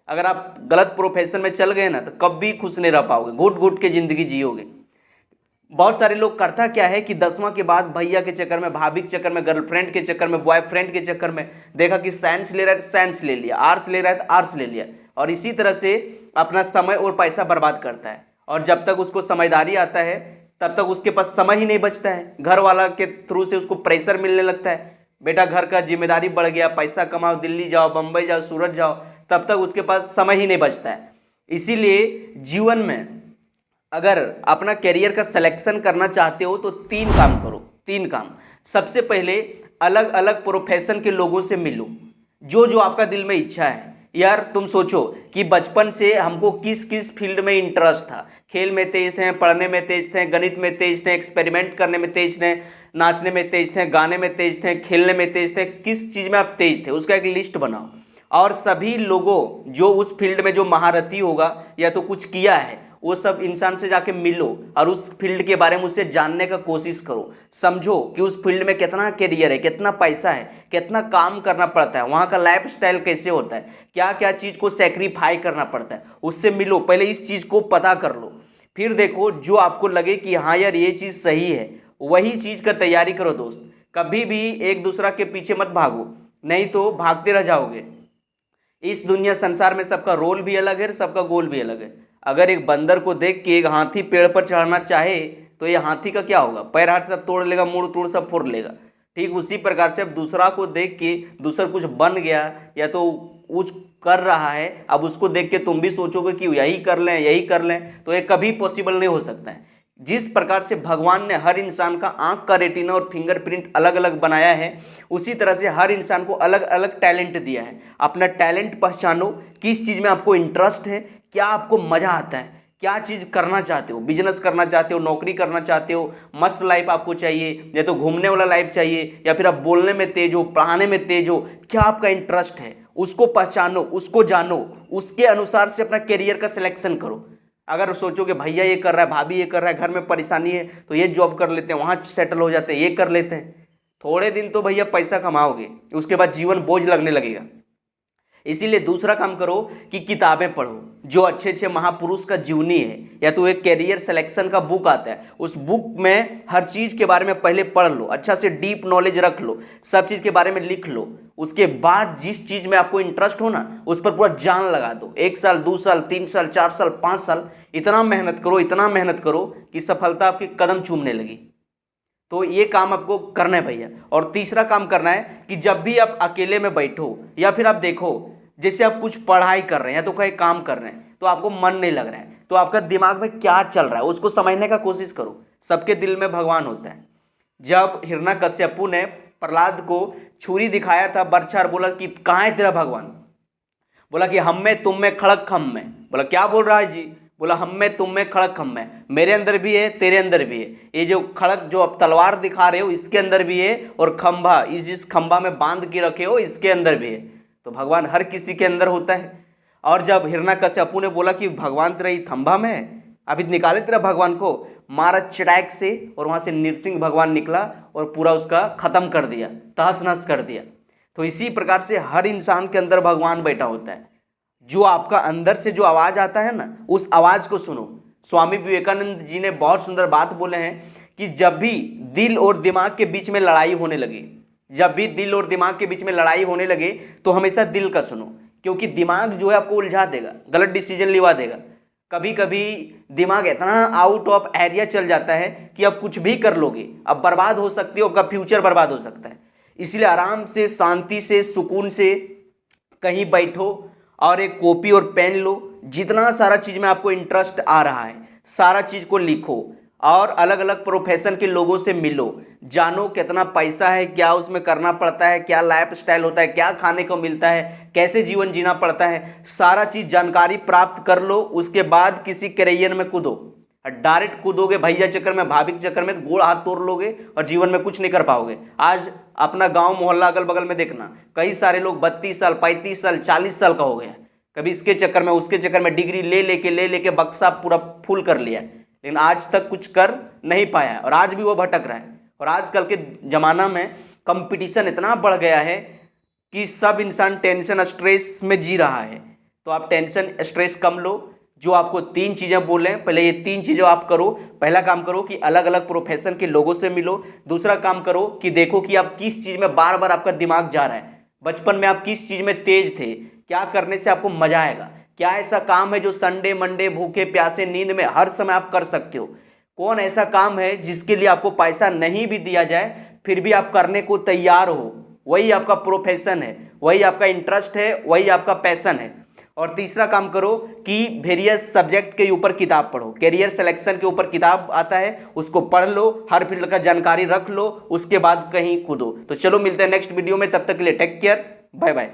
अगर आप गलत प्रोफेशन में चल गए ना तो कभी खुश नहीं रह पाओगे, घुट घुट के जिंदगी जियोगे। बहुत सारे लोग करता क्या है कि 10वां के बाद भैया के चक्कर में, भाभी के चक्कर में, गर्लफ्रेंड के चक्कर में, बॉयफ्रेंड के चक्कर में, देखा कि साइंस ले रहा है तो साइंस ले लिया, आर्ट्स ले रहा है तो आर्ट्स ले लिया, और इसी तरह से अपना समय और पैसा बर्बाद करता है। और जब तक उसको समझदारी आता है तब तक उसके पास समय ही नहीं बचता है। घर वाला के थ्रू से उसको प्रेशर मिलने लगता है, बेटा घर का जिम्मेदारी बढ़ गया, पैसा कमाओ, दिल्ली जाओ, बंबई जाओ, सूरत जाओ, तब तक उसके पास समय ही नहीं बचता है। इसीलिए जीवन में अगर अपना करियर का सिलेक्शन करना चाहते हो तो 3 काम करो, 3 काम। सबसे पहले अलग अलग प्रोफेशन के लोगों से मिलो, जो जो आपका दिल में इच्छा है। यार तुम सोचो कि बचपन से हमको किस किस फील्ड में इंटरेस्ट था, खेल में तेज थे, पढ़ने में तेज थे, गणित में तेज थे, एक्सपेरिमेंट करने में तेज थे, नाचने में तेज थे, गाने में तेज थे, खेलने में तेज थे, किस चीज़ में आप तेज थे उसका एक लिस्ट बनाओ। और सभी लोगों जो उस फील्ड में जो महारथी होगा या तो कुछ किया है, वो सब इंसान से जाके मिलो और उस फील्ड के बारे में उससे जानने का कोशिश करो। समझो कि उस फील्ड में कितना करियर है, कितना पैसा है, कितना काम करना पड़ता है, वहाँ का लाइफ स्टाइल कैसे होता है, क्या क्या चीज़ को सेक्रीफाई करना पड़ता है, उससे मिलो। पहले इस चीज़ को पता कर लो, फिर देखो जो आपको लगे कि हाँ यार ये चीज़ सही है, वही चीज़ का तैयारी करो। दोस्त, कभी भी एक दूसरा के पीछे मत भागो, नहीं तो भागते रह जाओगे। इस दुनिया संसार में सबका रोल भी अलग है, सबका गोल भी अलग है। अगर एक बंदर को देख के एक हाथी पेड़ पर चढ़ना चाहे तो ये हाथी का क्या होगा, पैर हाथ सब तोड़ लेगा, मुड़ तोड़ सब फोड़ लेगा। ठीक उसी प्रकार से अब दूसरा को देख के दूसरा कुछ बन गया या तो कुछ कर रहा है, अब उसको देख के तुम भी सोचोगे कि यही कर लें यही कर लें, तो ये कभी पॉसिबल नहीं हो सकता है। जिस प्रकार से भगवान ने हर इंसान का आंख का रेटिना और फिंगरप्रिंट अलग अलग बनाया है, उसी तरह से हर इंसान को अलग अलग टैलेंट दिया है। अपना टैलेंट पहचानो, किस चीज़ में आपको इंटरेस्ट है, क्या आपको मज़ा आता है, क्या चीज़ करना चाहते हो, बिजनेस करना चाहते हो, नौकरी करना चाहते हो, मस्त लाइफ आपको चाहिए या तो घूमने वाला लाइफ चाहिए, या फिर आप बोलने में तेज हो, पढ़ाने में तेज हो, क्या आपका इंटरेस्ट है उसको पहचानो, उसको जानो, उसके अनुसार से अपना करियर का सिलेक्शन करो। अगर सोचो कि भैया ये कर रहा है, भाभी ये कर रहा है, घर में परेशानी है तो ये जॉब कर लेते हैं, वहाँ सेटल हो जाते हैं, ये कर लेते हैं, थोड़े दिन तो भैया पैसा कमाओगे, उसके बाद जीवन बोझ लगने लगेगा। इसीलिए दूसरा काम करो कि किताबें पढ़ो, जो अच्छे अच्छे महापुरुष का जीवनी है, या तो एक कैरियर सिलेक्शन का बुक आता है, उस बुक में हर चीज़ के बारे में पहले पढ़ लो, अच्छा से डीप नॉलेज रख लो, सब चीज़ के बारे में लिख लो। उसके बाद जिस चीज़ में आपको इंटरेस्ट हो ना, उस पर पूरा जान लगा दो। 1 साल 2 साल 3 साल 4 साल 5 साल इतना मेहनत करो, इतना मेहनत करो कि सफलता आपके कदम चूमने लगी। तो ये काम आपको करना है भैया। और तीसरा काम करना है कि जब भी आप अकेले में बैठो या फिर आप देखो जैसे आप कुछ पढ़ाई कर रहे हैं या तो कोई काम कर रहे हैं तो आपको मन नहीं लग रहा है, तो आपका दिमाग में क्या चल रहा है उसको समझने का कोशिश करो। सबके दिल में भगवान होता है। जब हिरण्यकश्यपु ने प्रहलाद को छुरी दिखाया था बर्छा, और बोला कि कहाँ है तेरा भगवान, बोला कि हम में तुम में खड़क खम में। बोला क्या बोल रहा है जी, बोला हम में तुम में खड़क खम में, मेरे अंदर भी है तेरे अंदर भी है, ये जो खड़क जो आप तलवार दिखा रहे हो इसके अंदर भी है, और खंभा इस जिस खंभा में बांध के रखे हो इसके अंदर भी है। तो भगवान हर किसी के अंदर होता है। और जब हिरण्यकश्यपु ने बोला कि भगवान तेरा ये खंभा में है, अभी निकाले तेरा भगवान को, मारा चड़ैक से, और वहां से नृसिंह भगवान निकला और पूरा उसका खत्म कर दिया, तहस नहस कर दिया। तो इसी प्रकार से हर इंसान के अंदर भगवान बैठा होता है। जो आपका अंदर से जो आवाज आता है ना, उस आवाज को सुनो। स्वामी विवेकानंद जी ने बहुत सुंदर बात बोले हैं कि जब भी दिल और दिमाग के बीच में लड़ाई होने लगे, जब भी दिल और दिमाग के बीच में लड़ाई होने लगे तो हमेशा दिल का सुनो, क्योंकि दिमाग जो है आपको उलझा देगा, गलत डिसीजन लिवा देगा। कभी कभी दिमाग इतना आउट ऑफ एरिया चल जाता है कि आप कुछ भी कर लोगे, अब बर्बाद हो सकती हो, आपका फ्यूचर बर्बाद हो सकता है। इसलिए आराम से, शांति से, सुकून से कहीं बैठो और एक कॉपी और पेन लो, जितना सारा चीज़ में आपको इंटरेस्ट आ रहा है सारा चीज़ को लिखो, और अलग अलग प्रोफेशन के लोगों से मिलो, जानो कितना पैसा है, क्या उसमें करना पड़ता है, क्या लाइफ स्टाइल होता है, क्या खाने को मिलता है, कैसे जीवन जीना पड़ता है, सारा चीज़ जानकारी प्राप्त कर लो। उसके बाद किसी करियर में कूदो। डायरेक्ट कूदोगे भैया चक्कर में, भाभी के चक्कर में, तो गोड़ हाथ तोड़ लोगे और जीवन में कुछ नहीं कर पाओगे। आज अपना गाँव मोहल्ला अगल बगल में देखना, कई सारे लोग 32 साल 35 साल 40 साल का हो गया, कभी इसके चक्कर में उसके चक्कर में डिग्री ले लेके बक्सा पूरा फुल कर लिया, लेकिन आज तक कुछ कर नहीं पाया है, और आज भी वो भटक रहा है। और आजकल के ज़माना में कंपटीशन इतना बढ़ गया है कि सब इंसान टेंशन स्ट्रेस में जी रहा है। तो आप टेंशन स्ट्रेस कम लो। जो आपको 3 चीज़ें बोले, पहले ये 3 चीज़ें आप करो। पहला काम करो कि अलग अलग प्रोफेशन के लोगों से मिलो। दूसरा काम करो कि देखो कि आप किस चीज़ में बार बार आपका दिमाग जा रहा है। बचपन में आप किस चीज़ में तेज थे, क्या करने से आपको मजा आएगा, क्या ऐसा काम है जो संडे मंडे भूखे प्यासे नींद में हर समय आप कर सकते हो। कौन ऐसा काम है जिसके लिए आपको पैसा नहीं भी दिया जाए फिर भी आप करने को तैयार हो, वही आपका प्रोफेशन है, वही आपका इंटरेस्ट है, वही आपका पैशन है। और तीसरा काम करो कि वेरियस सब्जेक्ट के ऊपर किताब पढ़ो। कैरियर सिलेक्शन के ऊपर किताब आता है, उसको पढ़ लो, हर फील्ड का जानकारी रख लो, उसके बाद कहीं कूदो। तो चलो मिलते हैं नेक्स्ट वीडियो में, तब तक के लिए टेक केयर, बाय बाय।